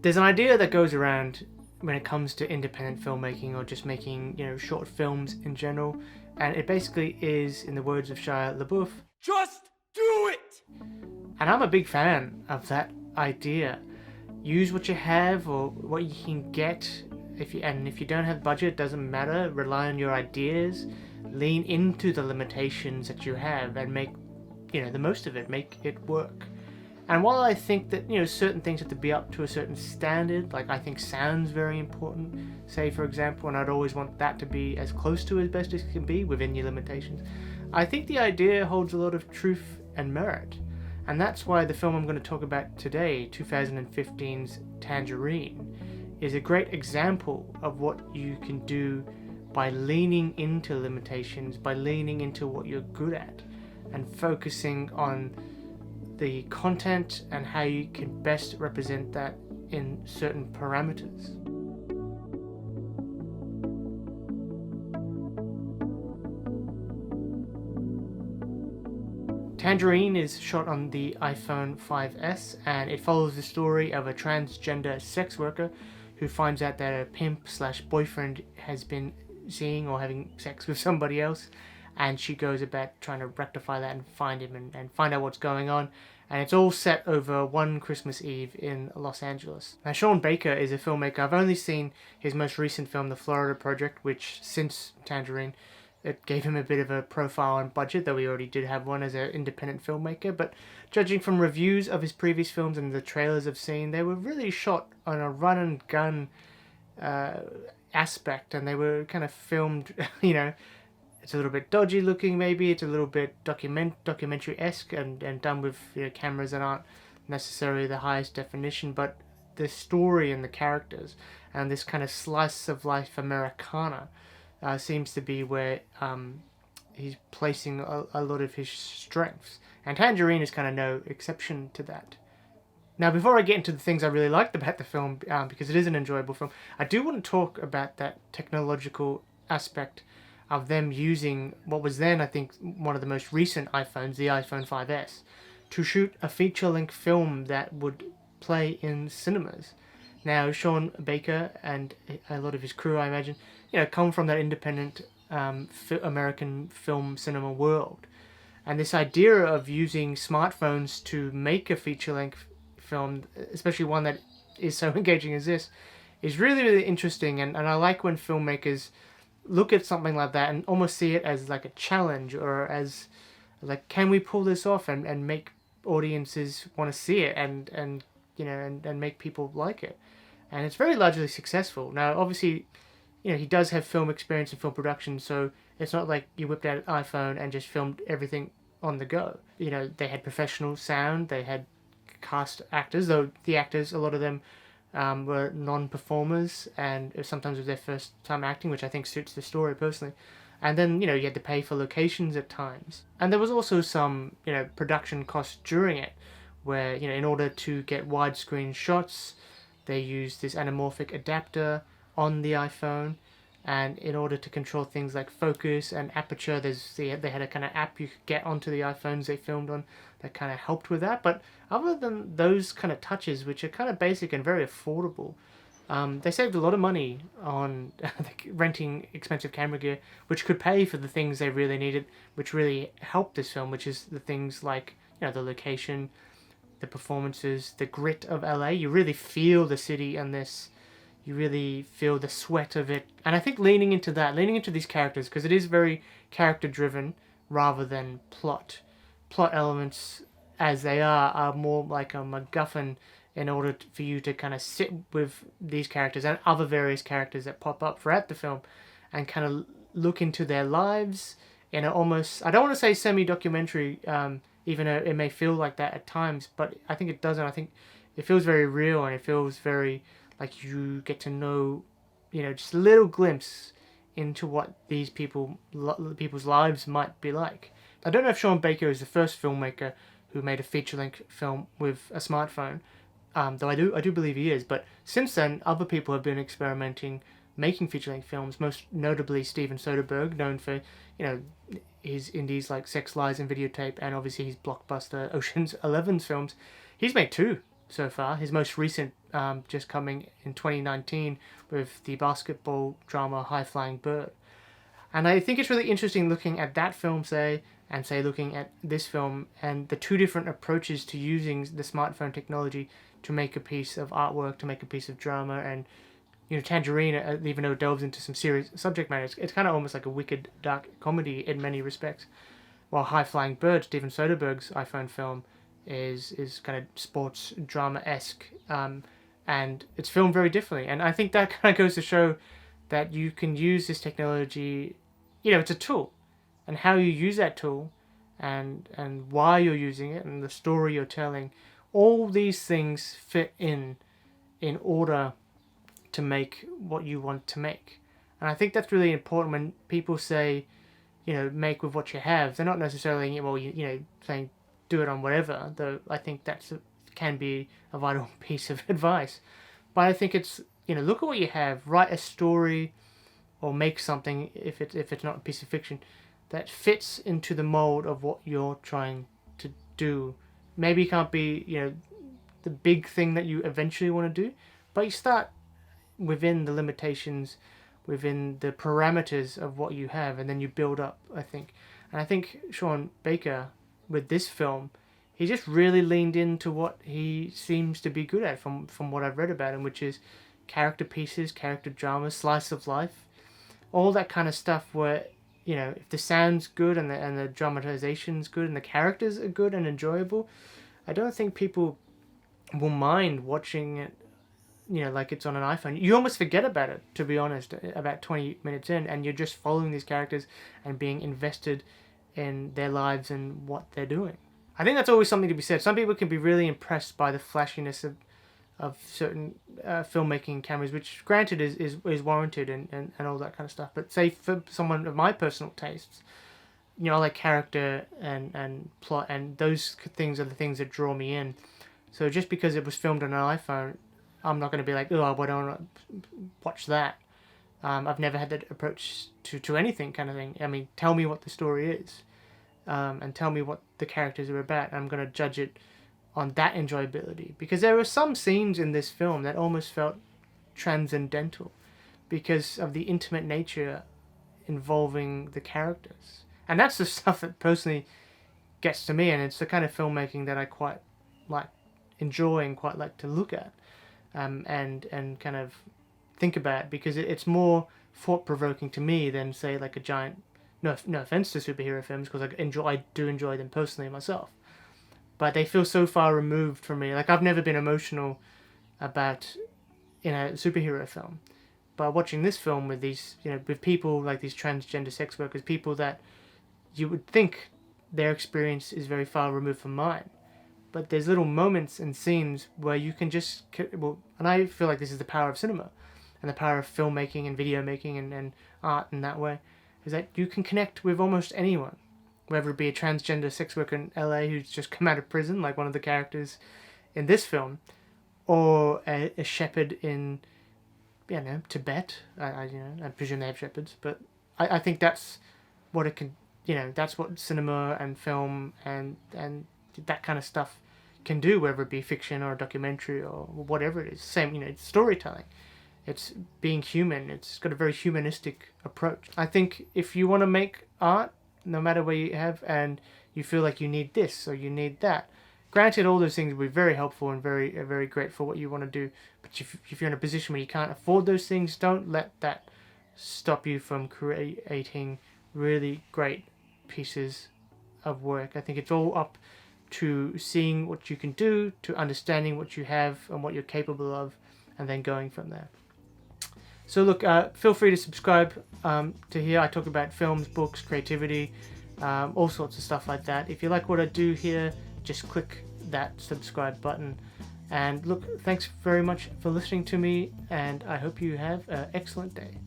There's an idea that goes around when it comes to independent filmmaking or just making, short films in general, and it basically is, in the words of Shia LaBeouf, Just do it! and I'm a big fan of that idea. Use what you have or what you can get. If you don't have budget, it doesn't matter. Rely on your ideas. Lean into the limitations that you have and make, the most of it. Make it work. And while I think that, certain things have to be up to a certain standard, like I think sound's very important, say for example, and I'd always want that to be as close to as best as it can be within your limitations, I think the idea holds a lot of truth and merit. And that's why the film I'm going to talk about today, 2015's Tangerine, is a great example of what you can do by leaning into limitations, by leaning into what you're good at, and focusing on the content and how you can best represent that in certain parameters. Tangerine is shot on the iPhone 5S, and it follows the story of a transgender sex worker who finds out that a pimp/boyfriend has been seeing or having sex with somebody else, and she goes about trying to rectify that and find him and find out what's going on. And it's all set over one Christmas Eve in Los Angeles. Now, Sean Baker is a filmmaker. I've only seen his most recent film, The Florida Project, which, since Tangerine, it gave him a bit of a profile and budget, though he already did have one as an independent filmmaker. But judging from reviews of his previous films and the trailers I've seen, they were really shot on a run-and-gun aspect, and they were kind of filmed, it's a little bit dodgy looking maybe, it's a little bit documentary-esque and done with cameras that aren't necessarily the highest definition, but the story and the characters and this kind of slice of life Americana seems to be where he's placing a lot of his strengths. And Tangerine is kind of no exception to that. Now, before I get into the things I really liked about the film, because it is an enjoyable film, I do want to talk about that technological aspect of them using what was then, I think, one of the most recent iPhones, the iPhone 5S, to shoot a feature-length film that would play in cinemas. Now, Sean Baker and a lot of his crew, I imagine, come from that independent American film cinema world. And this idea of using smartphones to make a feature-length film, especially one that is so engaging as this, is really, really interesting. And I like when filmmakers look at something like that and almost see it as like a challenge, or as like, can we pull this off and make audiences want to see it and make people like it. And it's very largely successful. Now, obviously, he does have film experience in film production, so it's not like you whipped out an iPhone and just filmed everything on the go. They had professional sound, they had cast actors, though the actors, a lot of them were non-performers, and sometimes it was their first time acting, which I think suits the story personally. And then, you had to pay for locations at times. And there was also some, production costs during it, where, in order to get widescreen shots, they used this anamorphic adapter on the iPhone, and in order to control things like focus and aperture, they had a kind of app you could get onto the iPhones they filmed on that kind of helped with that. But other than those kind of touches, which are kind of basic and very affordable, they saved a lot of money on renting expensive camera gear, which could pay for the things they really needed, which really helped this film, which is the things like, the location, the performances, the grit of LA. You really feel the city and this. You really feel the sweat of it. And I think leaning into these characters, because it is very character-driven rather than plot. Plot elements, as they are more like a MacGuffin in order for you to kind of sit with these characters and other various characters that pop up throughout the film and kind of look into their lives in an almost, I don't want to say semi-documentary, even though it may feel like that at times, but I think it doesn't. I think it feels very real, and it feels very like you get to know, just a little glimpse into what these people's lives might be like. I don't know if Sean Baker is the first filmmaker who made a feature-length film with a smartphone, though I do believe he is. But since then, other people have been experimenting, making feature-length films. Most notably, Steven Soderbergh, known for his indies like Sex, Lies, and Videotape, and obviously his blockbuster Ocean's 11's films. He's made two so far. His most recent just coming in 2019 with the basketball drama High Flying Bird. And I think it's really interesting looking at that film, say, and say looking at this film and the two different approaches to using the smartphone technology to make a piece of artwork, to make a piece of drama. And Tangerine, even though it delves into some serious subject matter, it's kind of almost like a wicked dark comedy in many respects. While High Flying Bird, Steven Soderbergh's iPhone film, is kind of sports drama esque, and it's filmed very differently. And I think that kind of goes to show that you can use this technology. It's a tool, and how you use that tool, and why you're using it, and the story you're telling. All these things fit in order to make what you want to make. And I think that's really important when people say, make with what you have. They're not necessarily, saying do it on whatever, though I think can be a vital piece of advice. But I think it's, look at what you have, write a story or make something, if it's not a piece of fiction, that fits into the mold of what you're trying to do. Maybe it can't be, the big thing that you eventually want to do, but you start within the limitations, within the parameters of what you have, and then you build up, I think. And I think Sean Baker, with this film, he just really leaned into what he seems to be good at from what I've read about him, which is character pieces, character drama, slice of life, all that kind of stuff where, if the sound's good and the dramatization's good and the characters are good and enjoyable, I don't think people will mind watching it, like it's on an iPhone. You almost forget about it, to be honest, about 20 minutes in, and you're just following these characters and being invested in their lives and what they're doing. I think that's always something to be said. Some people can be really impressed by the flashiness of certain filmmaking cameras, which granted is warranted and all that kind of stuff. But say for someone of my personal tastes, I like character and plot, and those things are the things that draw me in. So just because it was filmed on an iPhone, I'm not going to be like, oh, why don't I watch that? I've never had that approach to anything kind of thing. I mean, tell me what the story is, and tell me what the characters are about. I'm going to judge it on that enjoyability. Because there were some scenes in this film that almost felt transcendental because of the intimate nature involving the characters. And that's the stuff that personally gets to me, and it's the kind of filmmaking that I quite like enjoy and quite like to look at. And kind of think about, because it's more thought-provoking to me than, say, like a giant, no offense to superhero films, because I do enjoy them personally myself, but they feel so far removed from me. Like, I've never been emotional about a superhero film, but watching this film with these, with people like these transgender sex workers, people that you would think their experience is very far removed from mine. But there's little moments and scenes where you can just, and I feel like this is the power of cinema and the power of filmmaking and video making and art in that way, is that you can connect with almost anyone, whether it be a transgender sex worker in LA who's just come out of prison, like one of the characters in this film, or a shepherd in, Tibet. I presume they have shepherds, but I think that's what it can, that's what cinema and film and that kind of stuff can do, whether it be fiction or a documentary or whatever it is. Same, it's storytelling. It's being human. It's got a very humanistic approach. I think if you want to make art, no matter where you have, and you feel like you need this or you need that, granted, all those things will be very helpful and very great for what you want to do. But if you're in a position where you can't afford those things, don't let that stop you from creating really great pieces of work. I think it's all up to seeing what you can do, to understanding what you have and what you're capable of, and then going from there. So look, feel free to subscribe to here. I talk about films, books, creativity, all sorts of stuff like that. If you like what I do here, just click that subscribe button. And look, thanks very much for listening to me, and I hope you have an excellent day.